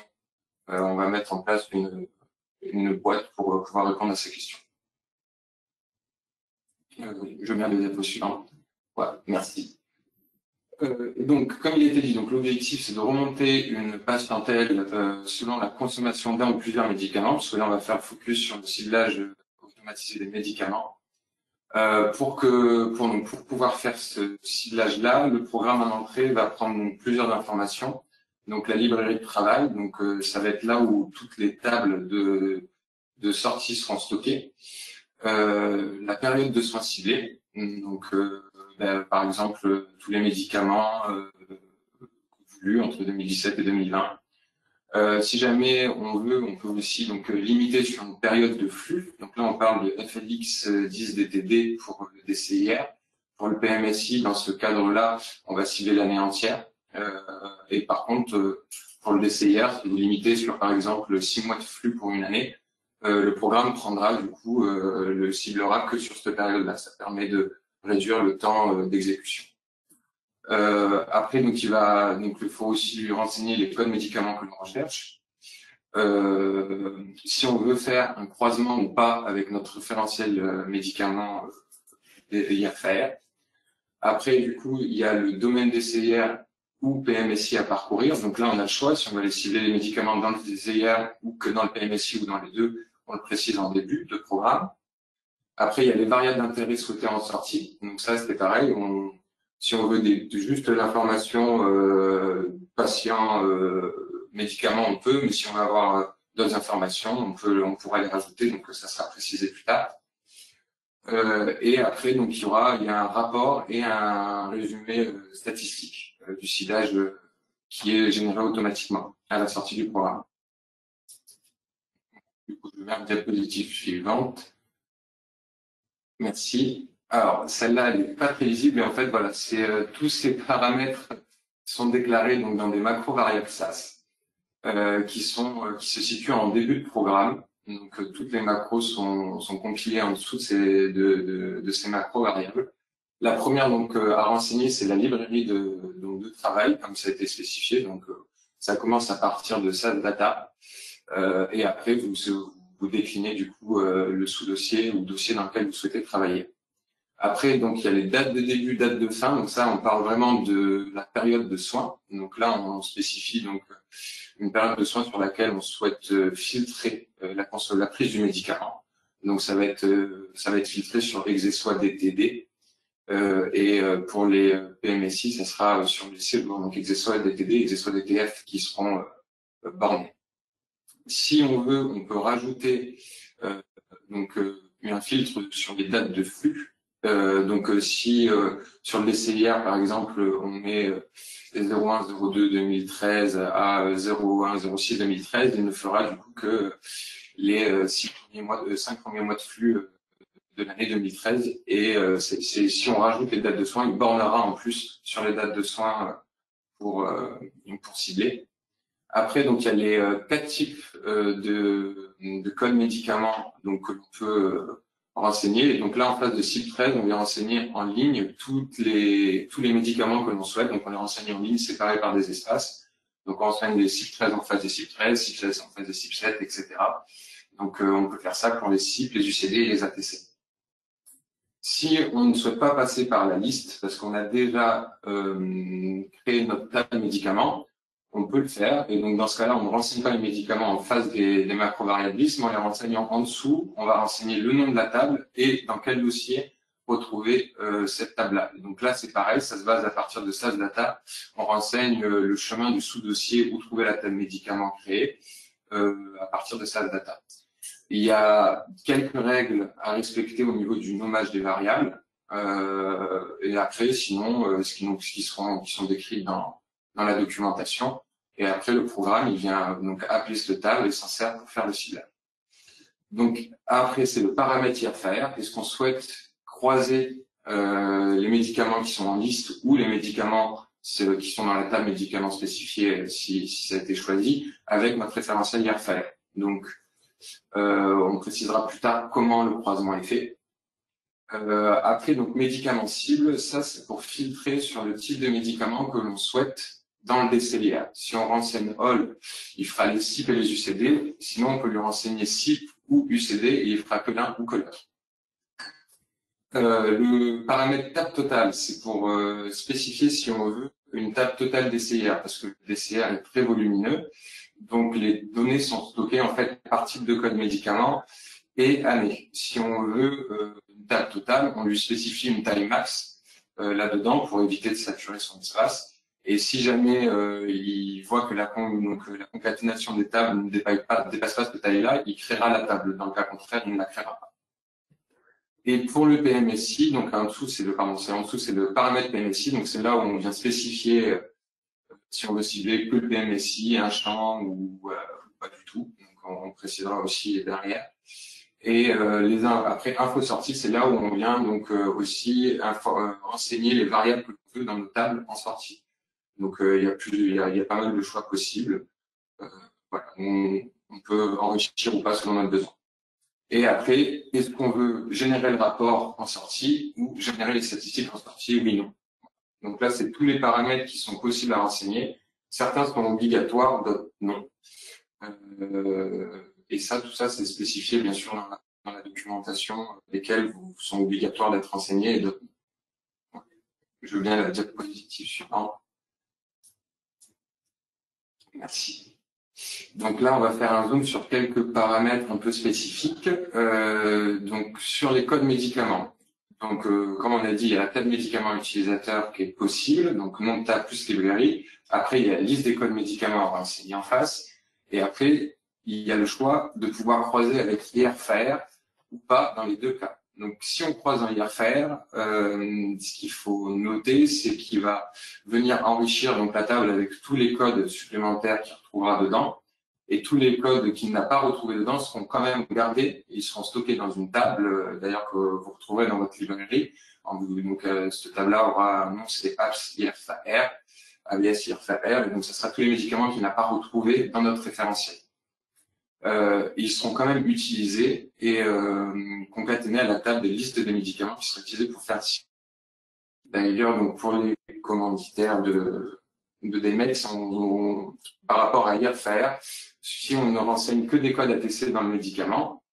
On va mettre en place une boîte pour pouvoir répondre à ces questions. Je mets les diapos suivantes. Voilà, merci. Et donc, comme il a été dit, donc l'objectif c'est de remonter une patientèle selon la consommation d'un ou plusieurs médicaments, parce que là on va faire focus sur le ciblage automatisé des médicaments. Pour pouvoir faire ce ciblage-là, le programme en entrée va prendre donc, plusieurs informations. Donc la librairie de travail, donc ça va être là où toutes les tables de sortie seront stockées. La période de soins ciblés, donc par exemple tous les médicaments voulus entre 2017 et 2020. Si jamais on veut, on peut aussi donc limiter sur une période de flux. Donc là, on parle de FLX 10 DTD pour le DCIR. Pour le PMSI, dans ce cadre-là, on va cibler l'année entière. Et par contre, pour le DCIR, si vous limitez sur par exemple 6 mois de flux pour une année, le programme prendra du coup le ciblera que sur cette période-là. Ça permet de réduire le temps d'exécution. Après, donc il faut aussi lui renseigner les codes médicaments que l'on recherche. Si on veut faire un croisement ou pas avec notre référentiel médicament IRFR. Après, du coup, il y a le domaine DCIR ou PMSI à parcourir. Donc là, on a le choix si on veut aller cibler les médicaments dans le DCIR ou que dans le PMSI ou dans les deux. On le précise en début de programme. Après, il y a les variables d'intérêt souhaitées en sortie. Donc ça, c'est pareil. Si on veut juste l'information patient, médicament, on peut. Mais si on veut avoir d'autres informations, on pourra les rajouter. Donc ça sera précisé plus tard. Et après, donc il y a un rapport et un résumé statistique du ciblage qui est généré automatiquement à la sortie du programme. Du coup, je vais vers la diapositive suivante. Merci. Alors, celle-là, elle n'est pas très visible, mais en fait, voilà, c'est tous ces paramètres sont déclarés donc dans des macro-variables SAS qui se situent en début de programme. Donc, toutes les macros sont compilées en dessous de ces macro-variables. La première donc à renseigner, c'est la librairie de travail, comme ça a été spécifié. Donc, ça commence à partir de SAS data, et après vous déclinez du coup le sous-dossier ou dossier dans lequel vous souhaitez travailler. Après, donc il y a les dates de début, dates de fin. Donc ça, on parle vraiment de la période de soins. Donc là, on spécifie donc une période de soins sur laquelle on souhaite filtrer la prise du médicament. Donc ça va être filtré sur Exessois DTD. Et pour les PMSI, ça sera sur les cibles, donc Exessois DTD, Exessois DTF qui seront bornés. Si on veut, on peut rajouter un filtre sur les dates de flux. Si sur le DCIR, par exemple, on met 01-02 2013 à 01-06 2013, il ne fera du coup que les 5 premiers mois de flux de l'année 2013. Et si on rajoute les dates de soins, il bornera en plus sur les dates de soins pour cibler. Après, donc il y a les 4 types de codes médicaments donc que l'on peut renseigner. Et donc là, en phase de CIP 13, on vient renseigner en ligne tous les médicaments que l'on souhaite. Donc on les renseigne en ligne, séparés par des espaces. Donc on renseigne les CIP 13 en phase de CIP 13, CIP 16 en phase de CIP 7, etc. Donc on peut faire ça pour les CIP, les UCD et les ATC. Si on ne souhaite pas passer par la liste, parce qu'on a déjà créé notre table de médicaments, on peut le faire. Et donc, dans ce cas-là, on ne renseigne pas les médicaments en face des macro-variables liste, mais en les renseignant en dessous, on va renseigner le nom de la table et dans quel dossier retrouver cette table-là. Donc là, c'est pareil, ça se base à partir de SAS data. On renseigne le chemin du sous-dossier où trouver la table médicament créée à partir de SAS data. Il y a quelques règles à respecter au niveau du nommage des variables. Et après, sinon, qui sont décrites dans la documentation. Et après, le programme, il vient donc appeler cette table et s'en sert pour faire le ciblage. Donc, après, c'est le paramètre IRFR. Est-ce qu'on souhaite croiser les médicaments qui sont en liste ou les médicaments qui sont dans la table médicaments spécifiés si ça a été choisi avec notre référentiel IRFR. Donc, on précisera plus tard comment le croisement est fait. Après, donc, médicaments cibles, ça, c'est pour filtrer sur le type de médicament que l'on souhaite dans le DCIR. Si on renseigne ALL, il fera les CIP et les UCD. Sinon, on peut lui renseigner CIP ou UCD et il fera que l'un ou que l'autre. Le paramètre table totale, c'est pour spécifier si on veut une table totale DCIR, parce que le DCIR est très volumineux. Donc, les données sont stockées en fait par type de code médicament et année. Si on veut une table totale, on lui spécifie une taille max là-dedans pour éviter de saturer son espace. Et si jamais il voit que la concaténation des tables ne dépasse pas cette taille-là, il créera la table. Dans le cas contraire, il ne la créera pas. Et pour le PMSI, donc en dessous, c'est le paramètre PMSI. Donc c'est là où on vient spécifier si on veut cibler que le PMSI, un champ ou pas du tout. Donc on précisera aussi derrière. Et après info sortie, c'est là où on vient donc aussi renseigner les variables que l'on veut dans nos tables en sortie. Donc il y a pas mal de choix possibles. Voilà, on peut enrichir ou pas selon notre besoin. Et après, est-ce qu'on veut générer le rapport en sortie ou générer les statistiques en sortie, oui, non. Donc là, c'est tous les paramètres qui sont possibles à renseigner. Certains sont obligatoires, d'autres non. Et ça, tout ça, c'est spécifié bien sûr dans la documentation, lesquels sont obligatoires d'être renseignés et d'autres non. Je veux bien la diapositive suivante. Merci. Donc là, on va faire un zoom sur quelques paramètres un peu spécifiques. Donc sur les codes médicaments. Donc comme on a dit, il y a la table médicament utilisateur qui est possible, donc nom de table plus librairie. Après, il y a la liste des codes médicaments à renseigner en face. Et après, il y a le choix de pouvoir croiser avec IRFR ou pas dans les deux cas. Donc si on croise dans IRFR, ce qu'il faut noter, c'est qu'il va venir enrichir donc la table avec tous les codes supplémentaires qu'il retrouvera dedans. Et tous les codes qu'il n'a pas retrouvés dedans seront quand même gardés. Ils seront stockés dans une table, d'ailleurs que vous retrouverez dans votre librairie. Donc cette table-là aura un nom, c'est ABS IRFR, ABS IRFR, et donc ce sera tous les médicaments qu'il n'a pas retrouvés dans notre référentiel. Ils seront quand même utilisés et concaténés à la table des listes des médicaments qui seront utilisés pour faire. D'ailleurs, donc pour les commanditaires de DMED, par rapport à IRFR, si on ne renseigne que des codes ATC dans le médicament,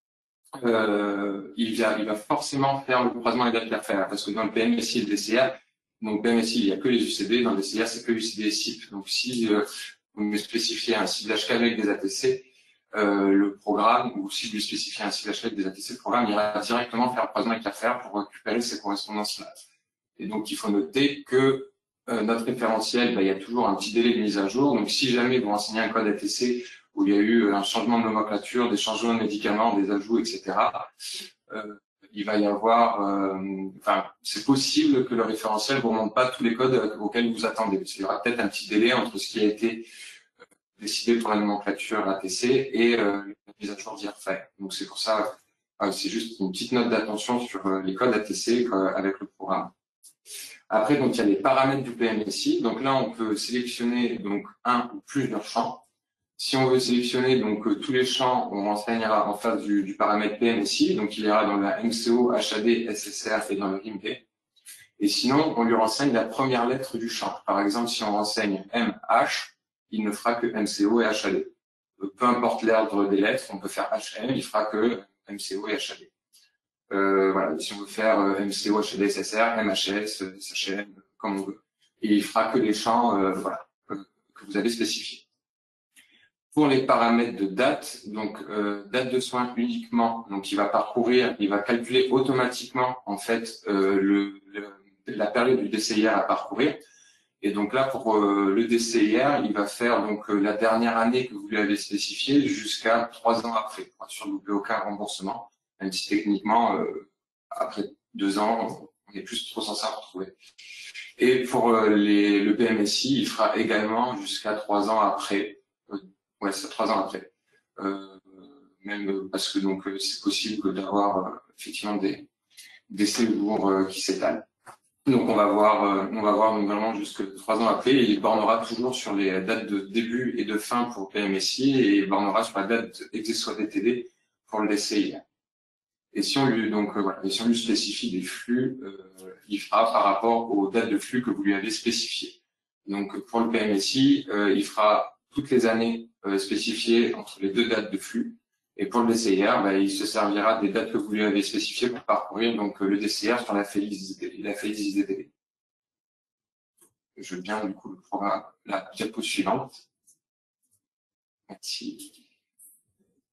il va forcément faire le croisement avec IRFR, parce que dans le PMSI et le DCA, donc PMSI, il n'y a que les UCD, dans le DCA, c'est que UCD et CIP. Donc si vous me spécifiez un ciblage qu'avec des ATC, le programme, ou si je lui spécifie un ciblage qu'avec des ATC, le programme ira directement faire le croisement avec IRFR pour récupérer ces correspondances-là. Et donc il faut noter que notre référentiel, il y a toujours un petit délai de mise à jour. Donc, si jamais vous renseignez un code ATC où il y a eu un changement de nomenclature, des changements de médicaments, des ajouts, etc., il va y avoir, c'est possible que le référentiel ne vous remonte pas tous les codes auxquels vous attendez. Parce qu'il y aura peut-être un petit délai entre ce qui a été décidé pour la nomenclature ATC et la mise à jour d'IRFR. Donc, c'est pour ça, c'est juste une petite note d'attention sur les codes ATC avec le programme. Après, donc, il y a les paramètres du PMSI. Donc là, on peut sélectionner donc un ou plusieurs champs. Si on veut sélectionner donc tous les champs, on renseignera en face du paramètre PMSI. Donc, il ira dans la MCO, HAD, SSR et dans le RIMP. Et sinon, on lui renseigne la première lettre du champ. Par exemple, si on renseigne MH, il ne fera que MCO et HAD. Peu importe l'ordre des lettres, on peut faire HM, il fera que MCO et HAD. Voilà, si on veut faire MCO, HAD, SSR, MHS, SHM, comme on veut. Et il fera que les champs que vous avez spécifiés. Pour les paramètres de date, donc date de soins uniquement, donc il va calculer automatiquement en fait la période du DCIR à parcourir. Et donc là, pour le DCIR, il va faire donc la dernière année que vous lui avez spécifiée jusqu'à 3 ans après, pour être sûr de n'oublier aucun remboursement. Même si techniquement, après 2 ans, on n'est plus trop censé en retrouver. Et pour le PMSI, il fera également jusqu'à 3 ans après. C'est 3 ans après. Même parce que donc c'est possible d'avoir effectivement des séjours qui s'étalent. Donc on va voir normalement jusque 3 ans après, et il bornera toujours sur les dates de début et de fin pour le PMSI, et il bornera sur la date DTD pour le DCIR. Et si on lui spécifie des flux, il fera par rapport aux dates de flux que vous lui avez spécifiées. Donc pour le PMSI, il fera toutes les années spécifiées entre les 2 dates de flux. Et pour le DCIR, il se servira des dates que vous lui avez spécifiées pour parcourir donc le DCIR sur la FELIX IZDD. Je veux bien du coup le programme, la diapo suivante. Merci.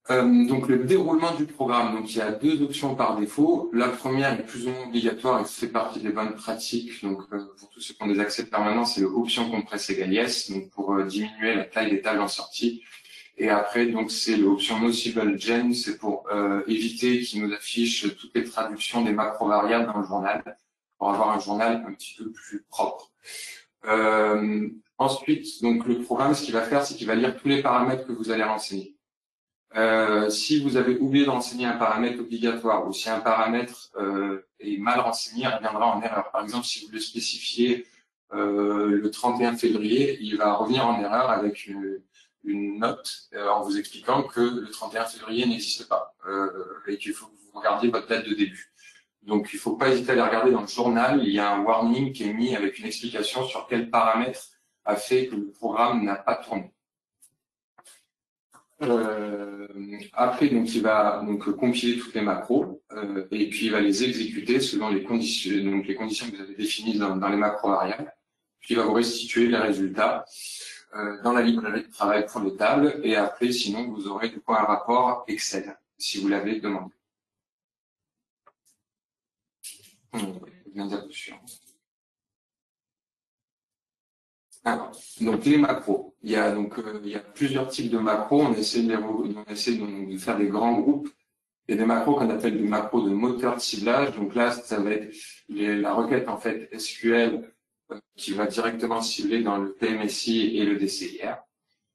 Donc le déroulement du programme, donc il y a deux options par défaut. La première est plus ou moins obligatoire et fait partie des bonnes pratiques. Donc pour tous ceux qui ont des accès permanents, c'est l'option compresse égale yes, donc pour diminuer la taille des tables en sortie. Et après donc c'est l'option notable gen, c'est pour éviter qu'il nous affiche toutes les traductions des macro variables dans le journal, pour avoir un journal un petit peu plus propre. Ensuite, donc le programme, ce qu'il va faire, c'est qu'il va lire tous les paramètres que vous allez renseigner. Si vous avez oublié d'enseigner un paramètre obligatoire ou si un paramètre est mal renseigné, il reviendra en erreur. Par exemple, si vous le spécifiez le 31 février, il va revenir en erreur avec une note en vous expliquant que le 31 février n'existe pas et qu'il faut que vous regardiez votre date de début. Donc, il ne faut pas hésiter à les regarder dans le journal. Il y a un warning qui est mis avec une explication sur quel paramètre a fait que le programme n'a pas tourné. Après, donc, il va donc compiler toutes les macros et puis il va les exécuter selon les conditions que vous avez définies dans les macros variables. Puis il va vous restituer les résultats dans la librairie de travail pour les tables et après, sinon, vous aurez du coup un rapport Excel si vous l'avez demandé. Alors, donc les macros. Il y a plusieurs types de macros. On essaie de faire des grands groupes et des macros qu'on appelle des macros de moteur de ciblage. Donc là, ça va être la requête en fait SQL qui va directement cibler dans le PMSI et le DCIR.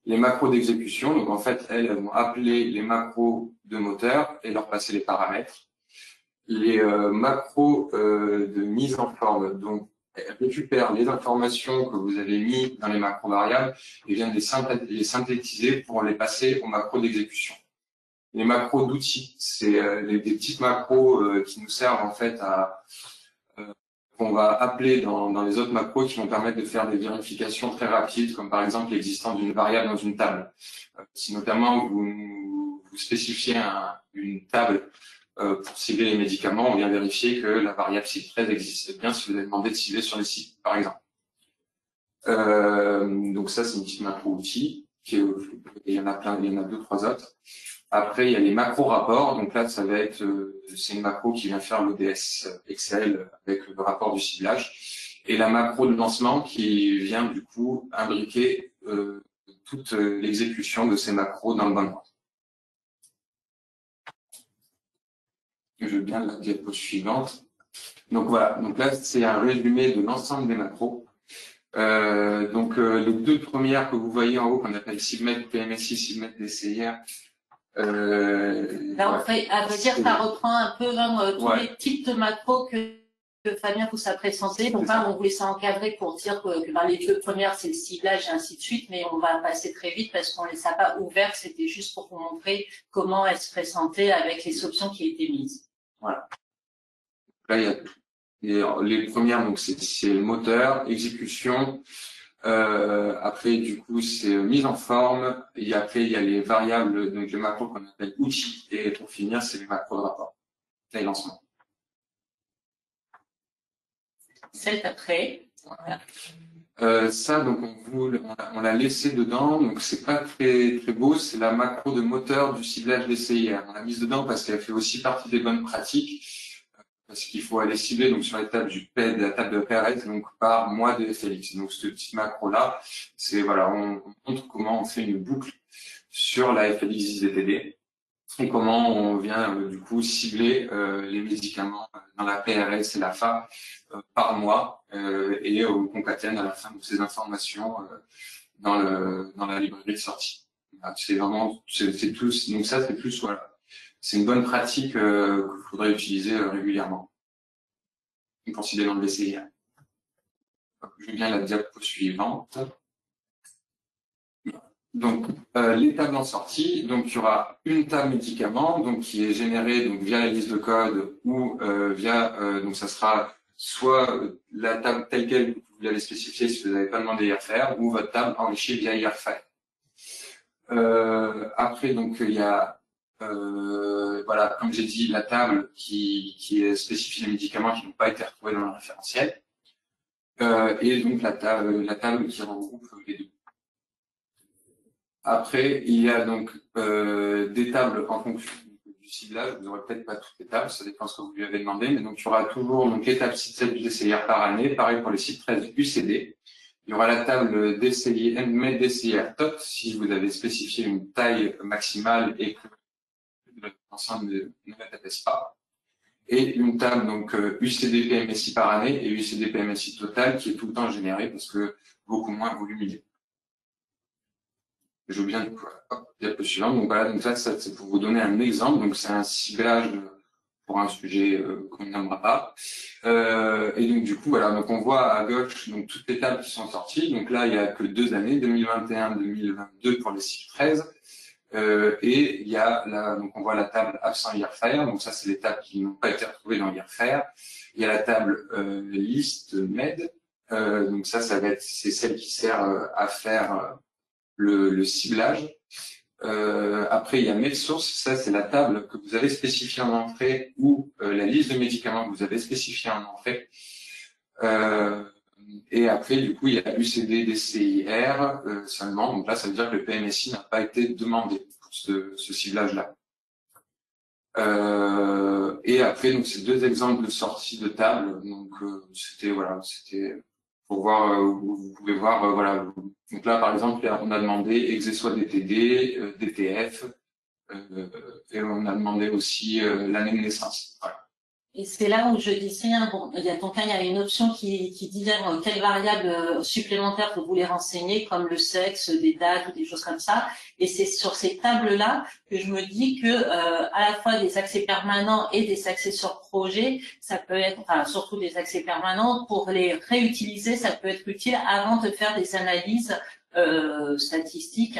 Les macros d'exécution, donc en fait, elles vont appeler les macros de moteur et leur passer les paramètres. Les macros de mise en forme, donc elle récupère les informations que vous avez mis dans les macros variables et vient les synthétiser pour les passer aux macros d'exécution. Les macros d'outils, c'est des petites macros qui nous servent en fait à qu'on va appeler dans les autres macros qui vont permettre de faire des vérifications très rapides, comme par exemple l'existence d'une variable dans une table. Si notamment vous spécifiez une table pour cibler les médicaments, on vient vérifier que la variable CIP13 existe bien si vous avez demandé de cibler sur les sites, par exemple. Donc ça, c'est une petite macro outil. Il y en a plein, il y en a deux, trois autres. Après, il y a les macros rapports. Donc là, ça va être, c'est une macro qui vient faire l'ODS Excel avec le rapport du ciblage. Et la macro de lancement qui vient du coup imbriquer toute l'exécution de ces macros dans le bon ordre. Je veux bien la diapo suivante. Donc voilà, donc là c'est un résumé de l'ensemble des macros. Les deux premières que vous voyez en haut qu'on appelle Cibmet PMSI, Cibmet DCIR. Là en fait, à vrai dire, ça reprend un peu tous les types de macros que Fabien vous a présenté. Donc là, on voulait ça encadrer pour dire que les deux premières c'est le ciblage et ainsi de suite, mais on va passer très vite parce qu'on les a pas ouvertes. C'était juste pour vous montrer comment elles se présentaient avec les options qui étaient mises. Voilà. Là, il y a les premières, donc c'est le moteur, exécution. Après, du coup, c'est mise en forme. Et après, il y a les variables, donc les macros qu'on appelle outils. Et pour finir, c'est les macros de rapport. Là, lancement. Celle d'après. Voilà. Ça, donc on l'a laissé dedans, donc c'est pas très très beau. C'est la macro de moteur du ciblage DCIR. On l'a mise dedans parce qu'elle fait aussi partie des bonnes pratiques, parce qu'il faut aller cibler donc sur l'étape de la table de PRS, donc par mois de FLX. Donc cette petite macro là, c'est voilà, on montre comment on fait une boucle sur la FLX IZDD et comment on vient du coup cibler les médicaments dans la PRS et la FA par mois et on concatène à la fin de ces informations dans la librairie de sortie. C'est vraiment, c'est plus, donc ça c'est plus, voilà, c'est une bonne pratique qu'il faudrait utiliser régulièrement pour cibler dans le DCIR. Je viens à la diapo suivante. Donc, les tables en sortie, donc il y aura une table médicament, donc qui est générée donc via la liste de code ou donc ça sera soit la table telle quelle que vous l'avez spécifiée si vous n'avez pas demandé IRFR, ou votre table enrichie via IRFR. Après, donc il y a voilà, comme j'ai dit, la table qui spécifie les médicaments qui n'ont pas été retrouvés dans le référentiel, et donc la table qui regroupe les deux. Après, il y a donc des tables en fonction du ciblage. Vous n'aurez peut-être pas toutes les tables, ça dépend de ce que vous lui avez demandé, mais donc il y aura toujours donc l'étape CIT-7 du DCIR par année, pareil pour les CIT-13 UCD. Il y aura la table DCIR, DCIR TOT si vous avez spécifié une taille maximale et que l'ensemble ne l'intéresse pas. Et une table donc UCD PMSI par année et UCD PMSI total qui est tout le temps générée parce que beaucoup moins volumineux. Je veux bien du coup, diapo suivante. Donc voilà, donc ça c'est pour vous donner un exemple. Donc c'est un ciblage pour un sujet qu'on ne nommera pas. Et donc du coup voilà, donc on voit à gauche donc toutes les tables qui sont sorties. Donc là il y a que 2 années, 2021-2022 pour les CIF 13. Et il y a donc on voit la table absent IRFR. Donc ça c'est les tables qui n'ont pas été retrouvées dans l'IRFR. Il y a la table liste MED. Donc ça va être c'est celle qui sert à faire le ciblage. Après, il y a MedSource, ça c'est la table que vous avez spécifiée en entrée ou la liste de médicaments que vous avez spécifiée en entrée. Et après, du coup, il y a UCD, DCIR seulement. Donc là, ça veut dire que le PMSI n'a pas été demandé pour ce ciblage-là. Et après, donc ces 2 exemples de sortie de table. Donc c'était voilà, c'était pour voir, vous pouvez voir, voilà. Donc là, par exemple, on a demandé Exessois DTD, DTF, et on a demandé aussi l'année de naissance. Voilà. Et c'est là où je disais, bon, il y a une option qui dit quelles variables supplémentaires vous voulez renseigner, comme le sexe, des dates ou des choses comme ça. Et c'est sur ces tables-là que je me dis que à la fois des accès permanents et des accès sur projet, ça peut être, enfin, surtout des accès permanents, pour les réutiliser, ça peut être utile avant de faire des analyses statistiques,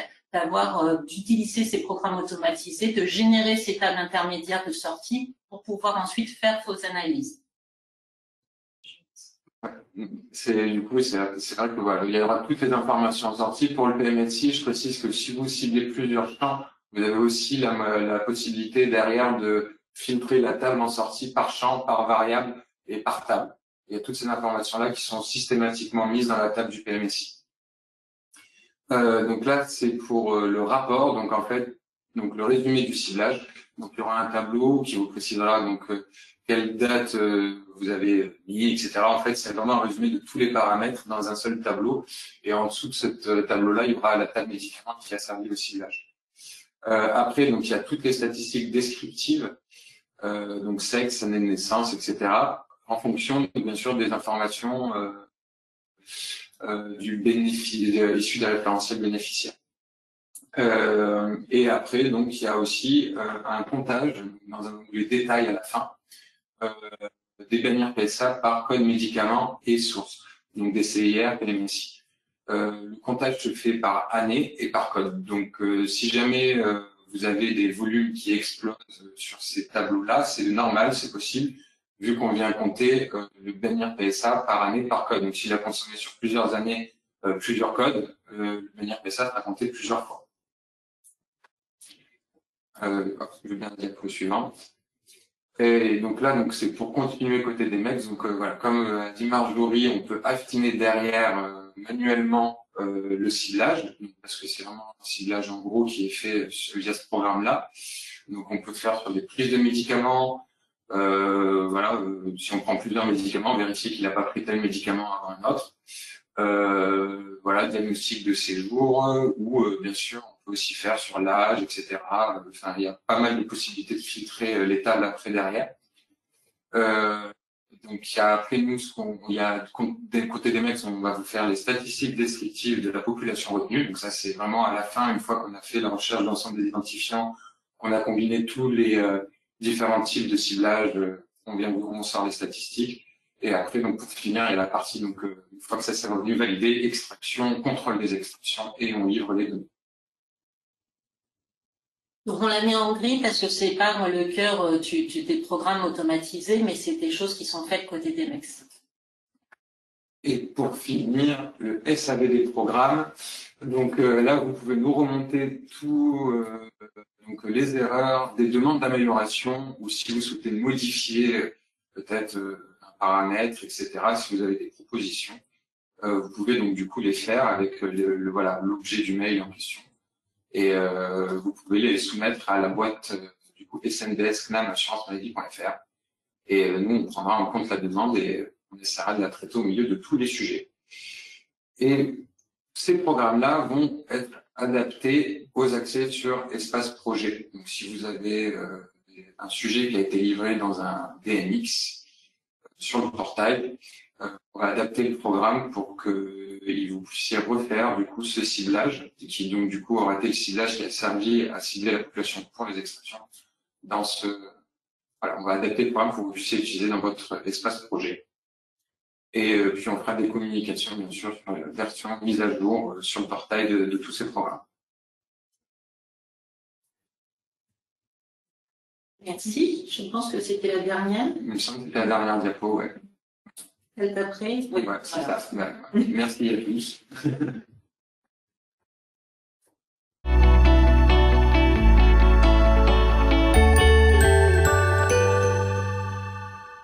d'utiliser ces programmes automatisés, de générer ces tables intermédiaires de sortie pour pouvoir ensuite faire vos analyses. Du coup, c'est vrai que voilà, il y aura toutes les informations en sortie. Pour le PMSI, je précise que si vous ciblez plusieurs champs, vous avez aussi la possibilité derrière de filtrer la table en sortie par champ, par variable et par table. Il y a toutes ces informations-là qui sont systématiquement mises dans la table du PMSI. Donc là, c'est pour le rapport. Donc en fait, donc le résumé du ciblage. Donc il y aura un tableau qui vous précisera donc quelle date vous avez mis, etc. En fait, c'est vraiment un résumé de tous les paramètres dans un seul tableau. Et en dessous de ce tableau-là, il y aura la table médicament qui a servi au ciblage. Après, donc il y a toutes les statistiques descriptives, donc sexe, année de naissance, etc. En fonction, bien sûr, des informations du bénéfice issu des référentiels bénéficiaires. Et après, donc, il y a aussi un comptage dans un onglet détail à la fin des bannières PSA par code médicament et source, donc des CIR, PMSI. Le comptage se fait par année et par code. Donc, si jamais vous avez des volumes qui explosent sur ces tableaux-là, c'est normal, c'est possible, vu qu'on vient compter le bannière PSA par année, par code. Donc, s'il a consommé sur plusieurs années plusieurs codes, le bannière PSA sera compté plusieurs fois. Je vais bien dire le suivant. Et donc là, donc c'est pour continuer côté des mecs. Donc voilà, comme a dit Marjorie, on peut affiner derrière manuellement le ciblage, parce que c'est vraiment un ciblage en gros qui est fait via ce programme-là. Donc on peut faire sur des prises de médicaments. Voilà, si on prend plusieurs médicaments, vérifier qu'il n'a pas pris tel médicament avant un autre. Voilà, diagnostic de séjour ou bien sûr on peut aussi faire sur l'âge, etc. Enfin, il y a pas mal de possibilités de filtrer les tables après derrière. Donc il y a après nous, il y a des côté des mecs, on va vous faire les statistiques descriptives de la population retenue. Donc ça c'est vraiment à la fin, une fois qu'on a fait la recherche de l'ensemble des identifiants, qu'on a combiné tous les différents types de ciblage, on sort les statistiques. Et après, donc, pour finir, il y a la partie, donc, une fois que ça s'est revenu, validé, extraction, contrôle des extractions, et on livre les données. Donc, on l'a mis en gris parce que c'est pas le cœur des programmes automatisés, mais c'est des choses qui sont faites côté des mecs. Et pour finir, le SAV des programmes. Donc, là, vous pouvez nous remonter tout, donc les erreurs, des demandes d'amélioration, ou si vous souhaitez modifier peut-être un paramètre, etc. Si vous avez des propositions, vous pouvez donc du coup les faire avec voilà l'objet du mail en question. Et vous pouvez les soumettre à la boîte du coup snds@assurancemaladi.fr. Et nous, on prendra en compte la demande et on essaiera de la traiter au milieu de tous les sujets. Et ces programmes-là vont être adaptés aux accès sur espace projet. Donc, si vous avez un sujet qui a été livré dans un DNX sur le portail, on va adapter le programme pour que vous puissiez refaire du coup ce ciblage, qui donc du coup aura été le ciblage qui a servi à cibler la population pour les extractions. Dans ce, voilà, on va adapter le programme pour que vous puissiez l'utiliser dans votre espace projet. Et puis on fera des communications bien sûr sur la version mise à jour sur le portail de tous ces programmes. Merci. Je pense que c'était la dernière. Il me semble que c'était la dernière diapo, ouais. Celle d'après. Oui, ouais, c'est ça. Ouais. Merci à tous.